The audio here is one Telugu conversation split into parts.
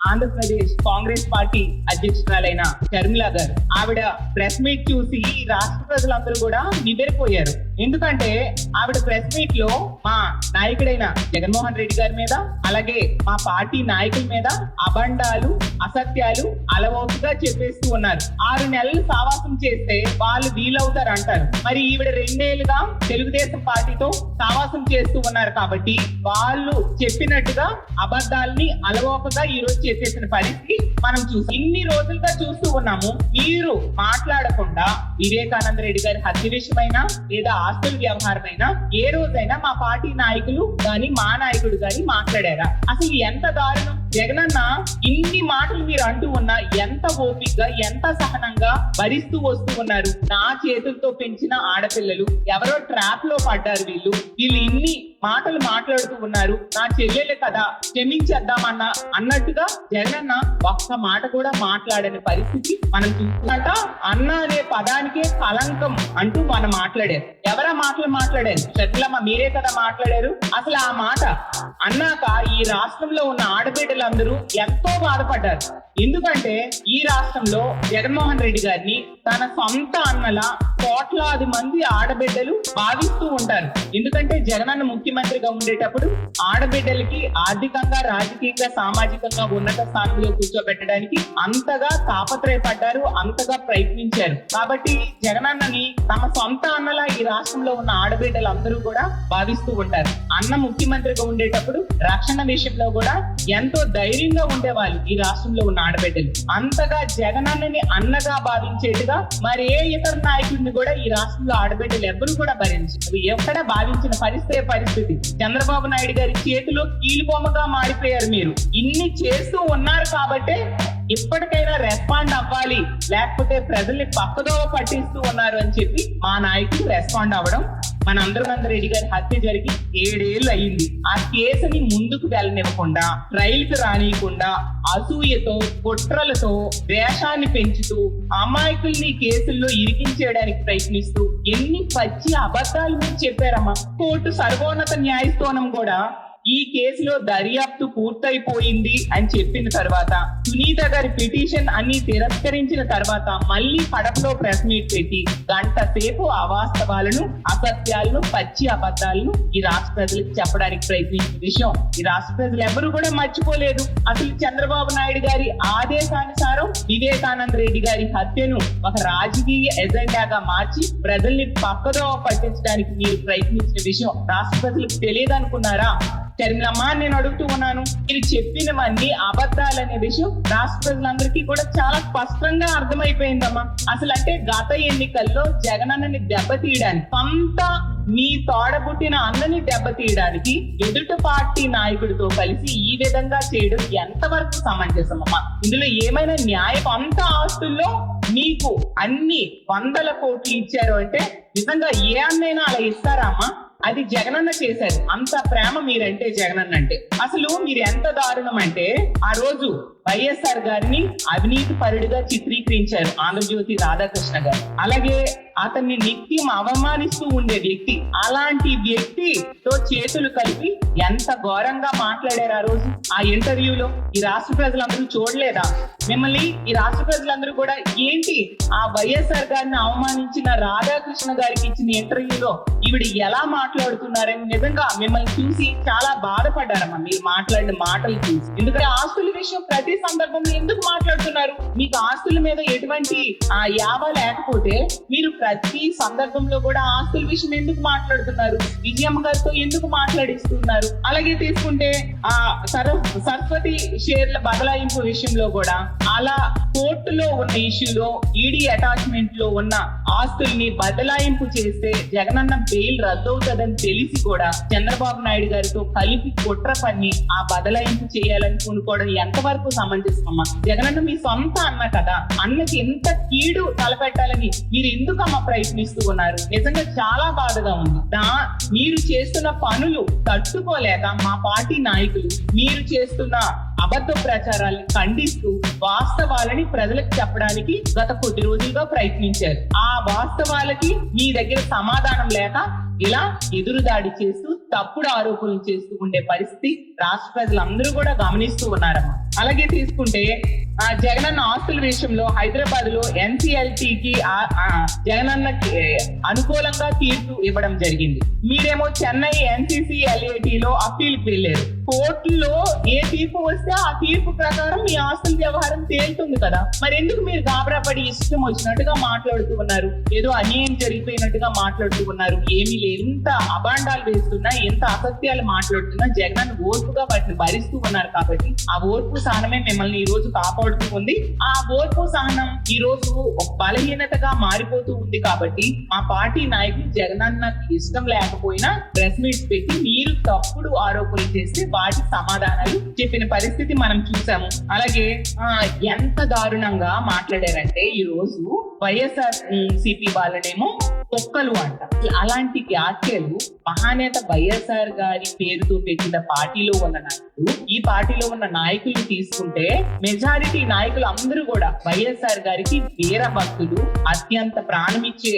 ఆంధ్రప్రదేశ్ కాంగ్రెస్ పార్టీ అధ్యక్షురాలైన షర్మిల గారు. ఆవిడ ప్రెస్ మీట్ చూసి రాష్ట్ర ప్రజలందరూ కూడా నివ్వెరపోయారు. ఎందుకంటే ఆవిడ ప్రెస్ మీట్ లో మా నాయకుడైన జగన్మోహన్ రెడ్డి గారి మీద, అలాగే మా పార్టీ నాయకుల మీద అబండాలు, అసత్యాలు అలవోపుగా చెప్పేస్తూ ఉన్నారు. 6 నెలలు సావాసం చేస్తే వాళ్ళు వీలవుతారు అంటారు. మరి ఈవిడ 2 ఏళ్లుగా తెలుగుదేశం పార్టీతో సావాసం చేస్తూ ఉన్నారు కాబట్టి వాళ్ళు చెప్పినట్టుగా అబద్ధాలని అలవోకగా ఈ రోజు చేసేసిన పరిస్థితి మనం చూసి ఇన్ని రోజులుగా చూస్తూ ఉన్నాము. మీరు మాట్లాడకుండా వివేకానంద రెడ్డి గారి హత్య విషయమైనా లేదా ఆస్తుల వ్యవహారమైనా ఏ రోజైనా మా పార్టీ నాయకులు గాని మా నాయకుడు గాని మాట్లాడారా? అసలు ఎంత దారుణం! జగనన్న ఇన్ని మాటలు మీరు అంటూ ఉన్నా ఎంత ఓపికగా, ఎంత సహనంగా భరిస్తూ వస్తూ ఉన్నారు. నా చేతులతో పెంచిన ఆడపిల్లలు ఎవరో ట్రాప్ లో పడ్డారు. వీళ్ళు ఇన్ని మాటలు మాట్లాడుతూ ఉన్నారు. నా చెల్లెలే కదా, క్షమించేద్దామన్నా అన్నట్టుగా జగనన్న ఒక్క మాట కూడా మాట్లాడని పరిస్థితి మనం చూస్తున్నట్ట. అన్న అనే పదానికే కలంకం అంటూ మనం మాట్లాడారు. ఎవరా మాటలు మాట్లాడారు? షర్మిలమ్మ మీరే కదా మాట్లాడారు. అసలు ఆ మాట అన్నాక ఈ రాష్ట్రంలో ఉన్న ఆడబిడ్డలందరూ ఎంతో బాధపడ్డారు. ఎందుకంటే ఈ రాష్ట్రంలో జగన్మోహన్ రెడ్డి గారిని తన సొంత అన్నల కోట్లాది మంది ఆడబిడ్డలు భావిస్తూ ఉంటారు. ఎందుకంటే జగనన్న ముఖ్యమంత్రిగా ఉండేటప్పుడు ఆడబిడ్డలకి ఆర్థికంగా, రాజకీయంగా, సామాజికంగా ఉన్నత స్థానంలో కూర్చోబెట్టడానికి అంతగా తాపత్రయపడ్డారు, అంతగా ప్రయత్నించారు. కాబట్టి జగనన్నని తమ సొంత అన్నలా ఈ రాష్ట్రంలో ఉన్న ఆడబిడ్డలందరూ కూడా భావిస్తూ ఉంటారు. అన్న ముఖ్యమంత్రిగా ఉండేటప్పుడు రక్షణ విషయంలో కూడా ఎంతో ధైర్యంగా ఉండేవాళ్ళు ఈ రాష్ట్రంలో ఉన్న ఆడబిడ్డలు. అంతగా జగనన్నని అన్నగా భావించేట్టుగా మరి ఏ ఇతర నాయకుడిని కూడా ఈ రాష్ట్రంలో ఆడబిడ్డలు ఎవరు కూడా భరించారు. ఎక్కడ భావించిన పరిస్థితి చంద్రబాబు నాయుడు గారి చేతిలో కీలుబొమ్మగా మారిపోయారు. మీరు ఇన్ని చేస్తూ ఉన్నారు కాబట్టే ఇప్పటికైనా రెస్పాండ్ అవ్వాలి, లేకపోతే ప్రజల్ని పక్కదోవ పట్టిస్తూ ఉన్నారు అని చెప్పి మా నాయకులు రెస్పాండ్ అవ్వడం. మనందరం రెడ్డి గారి హత్య జరిగి 7 ఏళ్ళు అయ్యింది. ఆ కేసుని ముందుకు వెళ్ళనివ్వకుండా, ట్రయల్ కి రానియకుండా, అసూయతో, కుట్రలతో, ద్వేషాన్ని పెంచుతూ, అమాయకుల్ని కేసుల్లో ఇరికించేయడానికి ప్రయత్నిస్తూ ఎన్ని పచ్చి అబద్ధాలు మీరు చెప్పారమ్మా. కోర్టు సర్వోన్నత న్యాయస్థానం కూడా ఈ కేసులో దర్యాప్తు పూర్తయిపోయింది అని చెప్పిన తర్వాత, సునీత గారి పిటిషన్ అన్ని తిరస్కరించిన తర్వాత మళ్ళీ కడపలో ప్రెస్ మీట్ పెట్టి గంట సేపు అవాస్తవాలను, అసత్యాలను, పచ్చి అబద్ధాలను ఈ రాష్ట్ర ప్రజలకు చెప్పడానికి ప్రయత్నించిన విషయం ఈ రాష్ట్ర ప్రజలు ఎవరు కూడా మర్చిపోలేదు. అసలు చంద్రబాబు నాయుడు గారి ఆదేశానుసారం వివేకానంద రెడ్డి గారి హత్యను ఒక రాజకీయ ఎజెండాగా మార్చి ప్రజల్ని పక్కదోవ పట్టించడానికి మీరు ప్రయత్నించిన విషయం రాష్ట్ర ప్రజలకు తెలియదు అనుకున్నారా? షర్మిలమ్మ, నేను అడుగుతూ ఉన్నాను, మీరు చెప్పినవన్నీ అబద్ధాలనే విషయం రాష్ట్ర ప్రజలందరికీ కూడా చాలా స్పష్టంగా అర్థమైపోయిందమ్మా. అసలు అంటే గత ఎన్నికల్లో జగనన్నని దెబ్బతీయడానికి, సొంత మీ తోడబుట్టిన అన్నని దెబ్బతీయడానికి ఎదుటి పార్టీ నాయకుడితో కలిసి ఈ విధంగా చేయడం ఎంతవరకు సమంజసమమ్మా? ఇందులో ఏమైనా న్యాయం? సొంత ఆస్తుల్లో మీకు అన్ని 100 కోట్లు ఇచ్చారు అంటే నిజంగా ఏ అన్నైనా అలా ఇస్తారా అమ్మా? అది జగనన్న చేశారు. అంత ప్రేమ మీరంటే జగనన్న అంటే. అసలు మీరు ఎంత దారుణం అంటే ఆ రోజు వైఎస్ఆర్ గారిని అవినీతి పరుడుగా చిత్రీకరించారు ఆంధ్రజ్యోతి రాధాకృష్ణ గారు. అలాగే అతన్ని నిత్యం అవమానిస్తూ ఉండే వ్యక్తి, అలాంటి వ్యక్తితో చేతులు కలిపి ఎంత ఘోరంగా మాట్లాడారు ఆ రోజు ఆ ఇంటర్వ్యూలో. ఈ రాష్ట్ర ప్రజలందరూ చూడలేదా మిమ్మల్ని? ఈ రాష్ట్ర ప్రజలందరూ కూడా ఏంటి ఆ వైఎస్ఆర్ గారిని అవమానించిన రాధాకృష్ణ గారికి ఇచ్చిన ఇంటర్వ్యూలో ఈవిడ ఎలా మాట్లాడుతున్నారని నిజంగా మిమ్మల్ని చూసి చాలా బాధపడ్డారమ్మా మీరు మాట్లాడిన మాటలు చూసి. ఎందుకంటే ఆస్తుల విషయం ప్రతి సందర్భంలో ఎందుకు మాట్లాడుతున్నారు? మీకు ఆస్తుల మీద ఎటువంటి యావ లేకపోతే మీరు ప్రతి సందర్భంలో కూడా ఆస్తుల విషయం ఎందుకు మాట్లాడుతున్నారు? విజయమ్మ గారితో ఎందుకు మాట్లాడిస్తున్నారు? అలాగే తీసుకుంటే ఆ సరస్వతి షేర్ల బదలాయింపు విషయంలో కూడా అలా కోర్టులో ఉన్న ఇష్యూలో ఈడీ అటాచ్మెంట్ లో ఉన్న ఆస్తుల్ని బదలాయింపు చేస్తే జగనన్న బెయిల్ రద్దవుతుందని తెలిసి కూడా చంద్రబాబు నాయుడు గారితో కలిపి కుట్ర పన్ని ఆ బదలాయింపు చేయాలని కొనుక్కోవడం ఎంతవరకు సమంజసమమ్మా? జగనన్న మీ సొంత అన్న కదా, అన్నకి ఎంత కీడు తలపెట్టాలని మీరు ఎందుకమ్మా ప్రయత్నిస్తూ ఉన్నారు? నిజంగా చాలా బాధగా ఉంది. మీరు చేస్తున్న పనులు తట్టుకోలేక మా పార్టీ నాయకులు మీరు చేస్తున్న అబద్ధ ప్రచారాలను ఖండిస్తూ వాస్తవాలని ప్రజలకు చెప్పడానికి గత కొద్ది రోజులుగా ప్రయత్నించారు. ఆ వాస్తవాలకి మీ దగ్గర సమాధానం లేక ఇలా ఎదురుదాడి చేస్తూ తప్పుడు ఆరోపణలు చేస్తూ ఉండే పరిస్థితి రాష్ట్ర ప్రజలందరూ కూడా గమనిస్తూ ఉన్నారమ్మా. అలాగే తీసుకుంటే జగనన్న ఆస్తుల విషయంలో హైదరాబాద్ లో ఎన్సిఎల్టీకి జగనన్నకి అనుకూలంగా తీర్పు ఇవ్వడం జరిగింది. మీరేమో చెన్నై ఎన్సిసిఎల్ఏటి లో అప్పీల్కి వెళ్ళారు. కోర్టులో ఏ తీర్పు వస్తే ఆ తీర్పు ప్రకారం మీ ఆస్తుల వ్యవహారం తేలుతుంది కదా. మరి ఎందుకు మీరు గాబరాపడి ఇష్టం వచ్చినట్టుగా మాట్లాడుతూ ఉన్నారు? ఏదో అన్యాయం జరిగిపోయినట్టుగా మాట్లాడుతూ ఉన్నారు. ఏమీ లేదు. ఎంత అబాండాలు వేస్తున్నా, ఎంత అసత్యాలు మాట్లాడుతున్నా జగన్ ఓర్పుగా వాటిని భరిస్తూ ఉన్నారు. కాబట్టి ఆ ఓర్పు సహనమే మిమ్మల్ని ఈ రోజు కాపాడుతూ ఉంది. ఆ ఓర్పు సహనం ఈ రోజు ఒక బలహీనతగా మారిపోతూ ఉంది. కాబట్టి మా పార్టీ నాయకులు జగనన్నకి ఇష్టం లేకపోయినా ప్రెస్ మీట్స్ పెట్టి మీరు తప్పుడు ఆరోపణలు చేస్తే వాటి సమాధానాలు చెప్పిన పరిస్థితి మనం చూసాము. అలాగే ఎంత దారుణంగా మాట్లాడారంటే ఈ రోజు వైఎస్ఆర్ సిపి వాళ్ళనేమో తొక్కలు అంట. అలాంటి వ్యాఖ్యలు మహానేత వైఎస్ఆర్ గారి పేరుతో పెట్టిన పార్టీలో ఉన్న నాయకులు, ఈ పార్టీలో ఉన్న నాయకులు తీసుకుంటే మెజారిటీ నాయకులు అందరూ కూడా వైఎస్ఆర్ గారికి వీర భక్తులు, అత్యంత ప్రాణమిచ్చే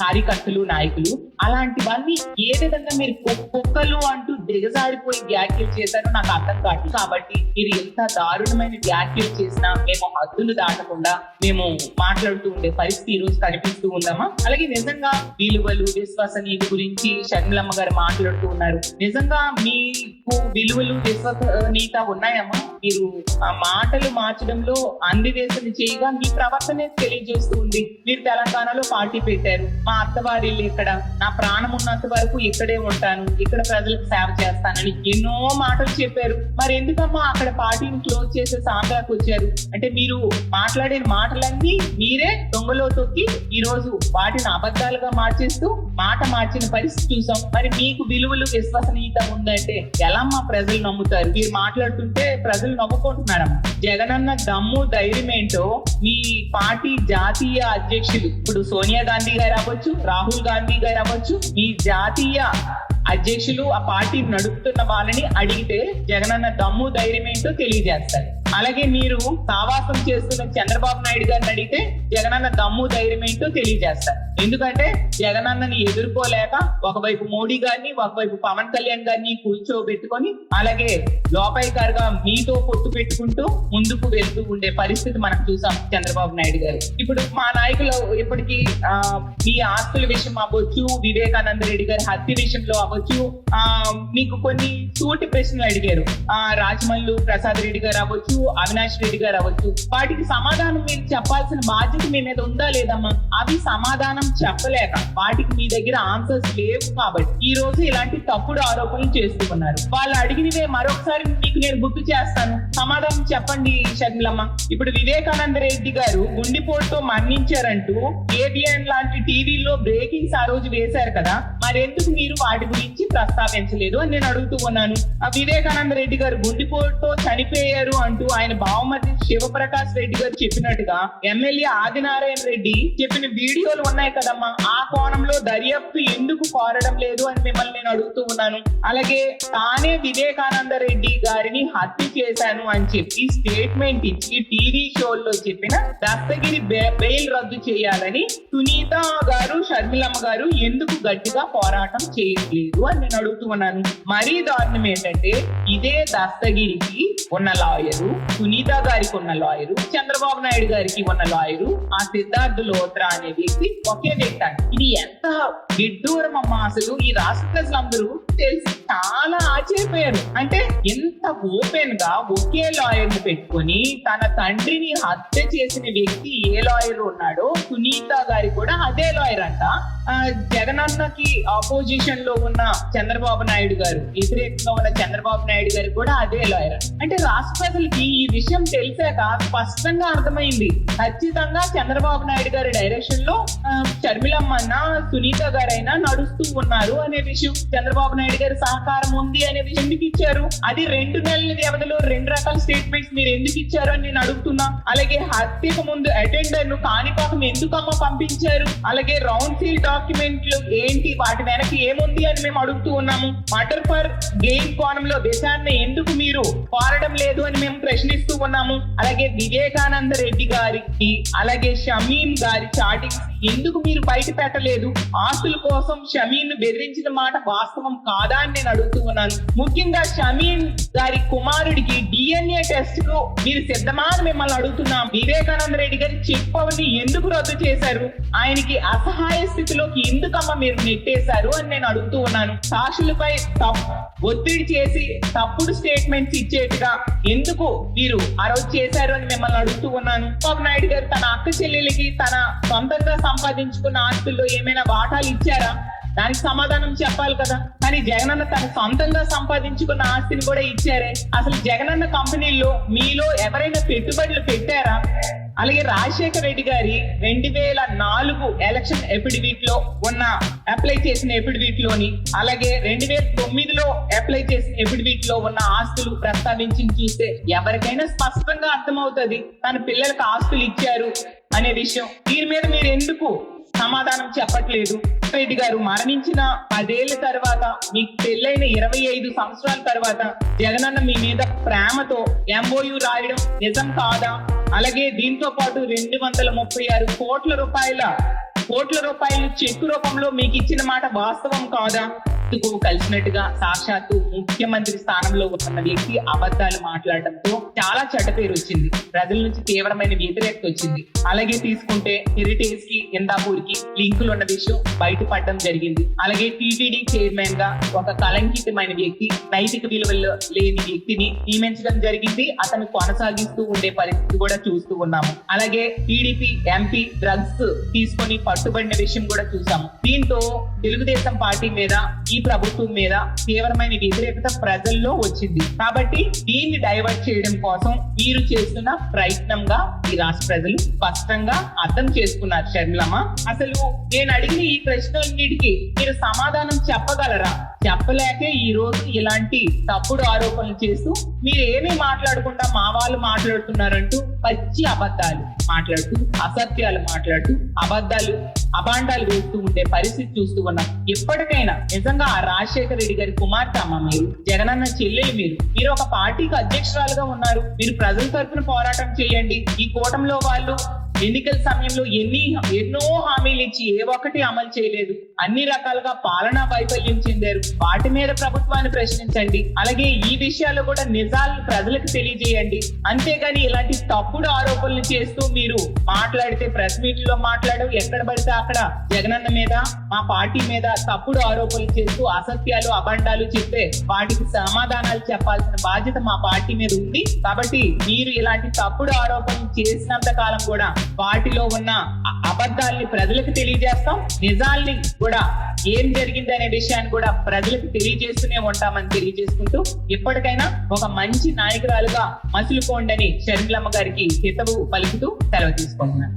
కార్యకర్తలు, నాయకులు. అలాంటివన్నీ ఏ విధంగా మీరు కుక్కలు అంటూ దిగజారిపోయి వ్యాఖ్యలు చేశారో నాకు అర్థం కాదు. కాబట్టి మీరు ఎంత దారుణమైన వ్యాఖ్యలు చేసినా మేము హద్దులు దాటకుండా మేము మాట్లాడుతూ ఉండే పరిస్థితి ఈ రోజు కనిపిస్తూ ఉందమ్మా. అలాగే నిజంగా విలువలు, విశ్వసనీయత గురించి షర్మిలమ్మ గారు మాట్లాడుతూ ఉన్నారు. నిజంగా మీకు విలువలు, విశ్వసనీయత ఉన్నాయమ్మా? మీరు ఆ మాటలు మార్చడంలో అందివేసిన చేయగా మీ ప్రవర్తనే తెలియజేస్తూ ఉంది. మీరు తెలంగాణలో పార్టీ పెట్టారు. మా అత్తవారి ఇక్కడ, నా ప్రాణం ఉన్నంత వరకు ఇక్కడే ఉంటాను, ఇక్కడ ప్రజలకు సేవ చేస్తానని ఎన్నో మాటలు చెప్పారు. మరి ఎందుకమ్మా అక్కడ పార్టీని క్లోజ్ చేసే ఆంధ్రాకు వచ్చారు? అంటే మీరు మాట్లాడిన మాటలన్నీ మీరే దొంగలో తొక్కి ఈ రోజు వాటిని అబద్ధాలుగా మార్చేస్తూ మాట మార్చిన పరిస్థితి చూసాం. మరి మీకు విలువలు, విశ్వసనీయత ఉందంటే ఎలా మా ప్రజలు నమ్ముతారు? మీరు మాట్లాడుతుంటే ప్రజలు నవ్వుకుంటున్నారమ్మా. జగనన్న దమ్ము, ధైర్యం ఏంటో మీ పార్టీ జాతీయ అధ్యక్షులు ఇప్పుడు సోనియా గాంధీ గారు అవ్వచ్చు, రాహుల్ గాంధీ గారు అవ్వచ్చు, మీ జాతీయ అధ్యక్షులు ఆ పార్టీ నడుపుతున్న వాళ్ళని అడిగితే జగనన్న దమ్ము, ధైర్యం ఏంటో తెలియజేస్తారు. అలాగే మీరు సావాసం చేస్తున్న చంద్రబాబు నాయుడు గారిని అడిగితే జగనన్న దమ్ము, ధైర్యం ఏంటో తెలియజేస్తారు. ఎందుకంటే జగనన్నని ఎదుర్కోలేక ఒకవైపు మోడీ గారిని, ఒకవైపు పవన్ కళ్యాణ్ గారిని కూర్చోబెట్టుకొని అలాగే లోపాయికారుగా మీతో పొత్తు పెట్టుకుంటూ ముందుకు వెళ్తూ ఉండే పరిస్థితి మనం చూసాం చంద్రబాబు నాయుడు గారు. ఇప్పుడు మా నాయకులు ఇప్పటికీ మీ ఆస్తుల విషయం అవ్వచ్చు, వివేకానంద రెడ్డి గారి హత్య విషయంలో అవ్వచ్చు, మీకు కొన్ని సూటి ప్రశ్నలు అడిగారు. రాజమల్లు ప్రసాద్ రెడ్డి గారు అవ్వచ్చు, అవినాష్ రెడ్డి గారు అవ్వచ్చు. వాటికి సమాధానం మీరు చెప్పాల్సిన బాధ్యత మీ మీద ఉందా లేదమ్మా? అవి సమాధానం చెప్పలేక వాటికి మీ దగ్గర ఆన్సర్స్ లేవు కాబట్టి ఈ రోజు ఇలాంటి తప్పుడు ఆరోపణలు చేస్తూ ఉన్నారు. వాళ్ళు అడిగినవే మరొకసారి మీకు నేను గుర్తు చేస్తాను. సమాధానం చెప్పండి షర్మిలమ్మ. ఇప్పుడు వివేకానంద రెడ్డి గారు గుండెపోటుతో మరణించారంటూ ఏబిఎన్ లాంటి టీవీలో బ్రేకింగ్స్ ఆ రోజు వేశారు కదా. మరి ఎందుకు మీరు వాటి గురించి ప్రస్తావించలేదు అని నేను అడుగుతూ ఉన్నాను. వివేకానంద రెడ్డి గారు గుండెపోటుతో చనిపోయారు అంటూ ఆయన బావమతి శివప్రకాష్ రెడ్డి గారు చెప్పినట్టుగా ఎమ్మెల్యే ఆదినారాయణ రెడ్డి చెప్పిన వీడియోలు ఉన్నాయి కదమ్మా. ఆ కోణంలో దర్యాప్తు ఎందుకు కోరడం లేదు అని మిమ్మల్ని నేను అడుగుతూ ఉన్నాను. అలాగే తానే వివేకానంద రెడ్డి గారిని హత్య చేశాను అని చెప్పి స్టేట్మెంట్ ఇచ్చి టీవీ షోల్లో చెప్పిన దస్తగిరి బెయిల్ రద్దు చేయాలని సునీత గారు, షర్మిలమ్మ గారు ఎందుకు గట్టిగా పోరాటం చేయట్లేదు అని నేను అడుగుతూ ఉన్నాను. మరీ దారుణం ఏంటంటే ఇదే దస్తగిరికి ఉన్న లాయరు, సునీత గారికి ఉన్న లాయరు, చంద్రబాబు నాయుడు గారికి ఉన్న లాయరు, ఆ సిద్ధార్థ్ లోత్రా అనే వ్యక్తి ఒకే వ్యక్తి. ఇది ఎంత విడ్డూరం అమ్మా. అసలు ఈ రాష్ట్ర ప్రజలందరూ తెలిసి చాలా ఆశ్చర్యపోయారు. అంటే ఎంత ఓపెన్ గా ఒకే లాయర్ ని పెట్టుకొని తన తండ్రిని హత్య చేసిన వ్యక్తి ఏ లాయర్ ఉన్నాడో సునీత గారి కూడా అదే లాయర్ అంట. జగనన్నకి ఆపోజిషన్ లో ఉన్న చంద్రబాబు నాయుడు గారు, వ్యతిరేకంగా ఉన్న చంద్రబాబు నాయుడు గారు కూడా అదే లాయర్. అంటే రాష్ట్ర ప్రజలకి ఈ విషయం తెలిసాక స్పష్టంగా అర్థమైంది. ఖచ్చితంగా చంద్రబాబు నాయుడు గారి డైరెక్షన్ లో షర్మిలమ్మన్న, సునీత గారైనా నడుస్తూ ఉన్నారు అనే విషయం, చంద్రబాబు నాయుడు గారి సహకారం ఉంది అనే విషయం ఎందుకు ఇచ్చారు? అది 2 నెలల వ్యవధిలో 2 రకాల స్టేట్మెంట్స్ మీరు ఎందుకు ఇచ్చారు అని నేను అడుగుతున్నా. అలాగే హత్యకు ముందు అటెండర్ ను కాణిపాకం ఎందుకమ్మ పంపించారు? అలాగే రౌండ్ సీల్ డాక్యుమెంట్లు ఏంటి, వాటి వెనక ఏముంది అని మేము అడుగుతూ ఉన్నాము. మర్డర్ ఫర్ గెయిన్ కోణంలో విచారణ ఎందుకు మీరు కోరడం లేదు అని మేము ప్రశ్నిస్తూ ఉన్నాము. అలాగే వివేకానంద రెడ్డి గారికి, అలాగే షమీం గారి చాటింగ్స్ ఎందుకు మీరు బయట పెట్టలేదు? ఆస్తుల కోసం షమీన్ బెదిరించిన మాట వాస్తవం కాదా అని నేను అడుగుతూ ఉన్నాను. ముఖ్యంగా షమీన్ గారి కుమారుడికి DNA టెస్ట్ కు మీరు సిద్ధమా అని మిమ్మల్ని అడుగుతున్నాం. వివేకానంద రెడ్డి గారి చెక్ పవర్ ని ఎందుకు రద్దు చేశారు? ఆయనకి అసహాయ స్థితిలోకి ఎందుకమ్మా మీరు నెట్టేశారు అని నేను అడుగుతూ ఉన్నాను. సాక్షులపై ఒత్తిడి చేసి తప్పుడు స్టేట్మెంట్స్ ఇచ్చేట్టుగా ఎందుకు మీరు ఆ రోజు చేశారు అని మిమ్మల్ని అడుగుతూ ఉన్నాను. చంద్రబాబు నాయుడు గారు తన అక్క చెల్లెలకి తన సొంతంగా సంపాదించుకున్న ఆస్తుల్లో ఏమైనా వాటాలు ఇచ్చారా? దానికి సమాధానం చెప్పాలి కదా. కానీ జగనన్న తన సొంతంగా సంపాదించుకున్న ఆస్తిని కూడా ఇచ్చారే. అసలు జగనన్న కంపెనీల్లో మీలో ఎవరైనా పెట్టుబడులు పెట్టారా? అలాగే రాజశేఖర రెడ్డి గారి 2004 ఎలక్షన్ ఎఫిడవిట్ లో ఉన్న అప్లై చేసిన ఎఫిడవిట్ లోని, అలాగే 2009లో అప్లై చేసిన ఎఫిడవిట్ లో ఉన్న ఆస్తులు ప్రస్తావించి చూస్తే ఎవరికైనా స్పష్టంగా అర్థమవుతుంది తన పిల్లలకు ఆస్తులు ఇచ్చారు అనే విషయం. దీని మీద మీరు ఎందుకు సమాధానం చెప్పట్లేదు? రెడ్డి గారు మరణించిన 10 ఏళ్ల తర్వాత, మీకు పెళ్ళైన 25 సంవత్సరాల తర్వాత జగనన్న మీ మీద ప్రేమతో MOU రాయడం నిజం కాదా? అలాగే దీంతో పాటు 236 కోట్ల రూపాయలు చెక్కు రూపంలో మీకు ఇచ్చిన మాట వాస్తవం కాదా? కలిసినట్టుగా సాక్షాత్తు ముఖ్యమంత్రి స్థానంలో ఉన్న వ్యక్తి అబద్ధాలు మాట్లాడడంతో చాలా చెడ్డ పేరు వచ్చింది, ప్రజల నుంచి తీవ్రమైన వ్యతిరేకత వచ్చింది. అలాగే తీసుకుంటే హెరిటేజ్ కి ఇందాపూర్ కి లింకులు ఉన్న విషయం బయటపడడం జరిగింది. అలాగే టీటీడీ చైర్మన్ గా ఒక కలంకితమైన వ్యక్తి, నైతిక విలువలు లేని వ్యక్తిని నియమించడం జరిగింది. అతను కొనసాగిస్తూ ఉండే పరిస్థితి కూడా చూస్తూ ఉన్నాము. అలాగే టీడీపీ ఎంపీ డ్రగ్స్ తీసుకొని పట్టుబడిన విషయం కూడా చూసాము. దీంతో తెలుగుదేశం పార్టీ మీద, ఈ ప్రభుత్వం మీద తీవ్రమైన వ్యతిరేకత ప్రజల్లో వచ్చింది. కాబట్టి దీన్ని డైవర్ట్ చేయడం కోసం మీరు చేస్తున్న ప్రయత్నంగా ఈ రాష్ట్ర ప్రజలు స్పష్టంగా అర్థం చేసుకున్నారు. షర్మిలమ్మ, అసలు నేను అడిగిన ఈ ప్రశ్నలన్నిటికీ మీరు సమాధానం చెప్పగలరా? చెప్పలేకే ఈ రోజు ఇలాంటి తప్పుడు ఆరోపణలు చేస్తూ మీరు ఏమీ మాట్లాడకుండా మా వాళ్ళు మాట్లాడుతున్నారంటూ పచ్చి అబద్ధాలు మాట్లాడుతూ, అసత్యాలు మాట్లాడుతూ, అభాండాలు వేస్తూ ఉండే పరిస్థితి చూస్తూ ఉన్నాం. ఎప్పటికైనా నిజంగా ఆ రాజశేఖర రెడ్డి గారి కుమార్తె అమ్మ మీరు, జగనన్న చెల్లెలు మీరు ఒక పార్టీకి అధ్యక్షురాలుగా ఉన్నారు. మీరు ప్రజల తరఫున పోరాటం చేయండి. ఈ కూటమిలో వాళ్ళు ఎన్నికల సమయంలో ఎన్నో హామీలు ఇచ్చి ఏ ఒక్కటి అమలు చేయలేదు. అన్ని రకాలుగా పాలనా వైఫల్యం చెందారు. వాటి మీద ప్రభుత్వాన్ని ప్రశ్నించండి. అలాగే ఈ విషయాల్లో కూడా నిజాలను ప్రజలకు తెలియజేయండి. అంతేగాని ఇలాంటి తప్పుడు ఆరోపణలు చేస్తూ మీరు మాట్లాడితే, ప్రెస్ మీట్ లో ఎక్కడ పడితే అక్కడ జగనన్న మీద, మా పార్టీ మీద తప్పుడు ఆరోపణలు చేస్తూ అసత్యాలు అభండాలు చెప్తే వాటికి సమాధానాలు చెప్పాల్సిన బాధ్యత మా పార్టీ మీద ఉంది. కాబట్టి మీరు ఇలాంటి తప్పుడు ఆరోపణలు చేసినంత కాలం కూడా వాటిలో ఉన్న అబద్ధాలని ప్రజలకు తెలియజేస్తాం. నిజాల్ని కూడా ఏం జరిగింది అనే విషయాన్ని కూడా ప్రజలకు తెలియజేస్తూనే ఉంటామని తెలియజేసుకుంటూ, ఇప్పటికైనా ఒక మంచి నాయకురాలుగా మసులుకోండి అని షర్మిలమ్మ గారికి హితవు పలుకుతూ సెలవు తీసుకుంటున్నాను.